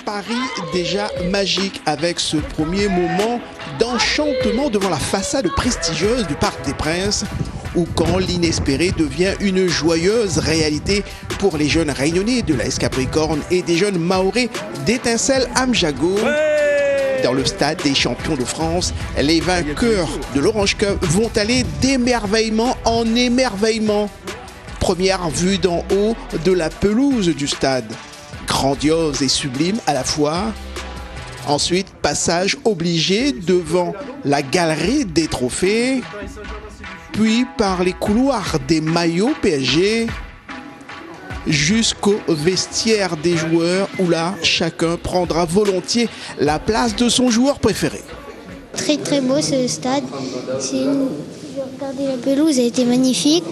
Paris déjà magique avec ce premier moment d'enchantement devant la façade prestigieuse du Parc des Princes, ou quand l'inespéré devient une joyeuse réalité pour les jeunes Réunionnais de l'AS Capricorne et des jeunes Mahorais d'Étincelle Amjago. Dans le stade des champions de France, les vainqueurs de l'Orange Cup vont aller d'émerveillement en émerveillement. Première vue d'en haut de la pelouse du stade, grandiose et sublime à la fois. Ensuite, passage obligé devant la galerie des trophées, puis par les couloirs des maillots PSG, jusqu'au vestiaire des joueurs où là, chacun prendra volontiers la place de son joueur préféré. Très très beau ce stade. J'ai regardé la pelouse, elle était magnifique.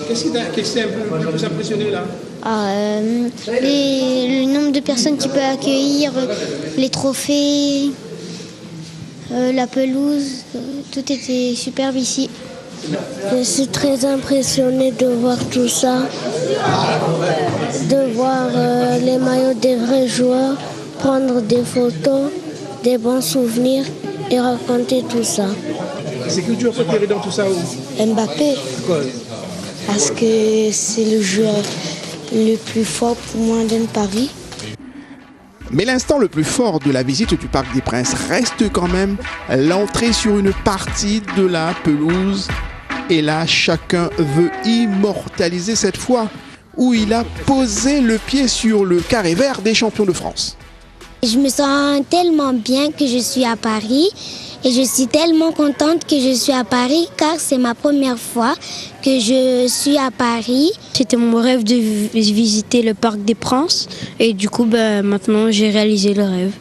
Qu'est-ce qui t'a un peu plus impressionné là? Le nombre de personnes qui peut accueillir, les trophées, la pelouse, tout était superbe ici. Je suis très impressionnée de voir tout ça, de voir les maillots des vrais joueurs, prendre des photos, des bons souvenirs et raconter tout ça. C'est que tu as préféré dans tout ça où? Mbappé, parce que c'est le joueur le plus fort pour moi dans Paris. Mais l'instant le plus fort de la visite du Parc des Princes reste quand même l'entrée sur une partie de la pelouse. Et là, chacun veut immortaliser cette fois où il a posé le pied sur le carré vert des champions de France. Je me sens tellement bien que je suis à Paris et je suis tellement contente que je suis à Paris car c'est ma première fois que je suis à Paris. C'était mon rêve de visiter le Parc des Princes et du coup maintenant j'ai réalisé le rêve.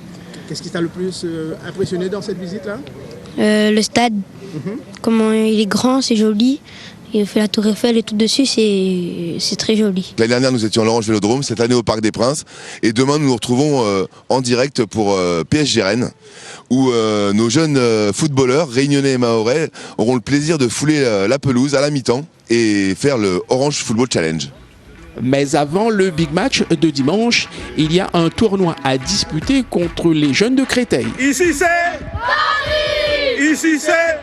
Qu'est-ce qui t'a le plus impressionné dans cette visite-là? Le stade, comment il est grand, c'est joli. Il fait la Tour Eiffel et tout dessus, c'est très joli. L'année dernière, nous étions à l'Orange Vélodrome, cette année au Parc des Princes. Et demain, nous nous retrouvons en direct pour PSG Rennes, où nos jeunes footballeurs, réunionnais et mahorais, auront le plaisir de fouler la pelouse à la mi-temps et faire le Orange Football Challenge. Mais avant le big match de dimanche, il y a un tournoi à disputer contre les jeunes de Créteil. Ici c'est Paris! Ici c'est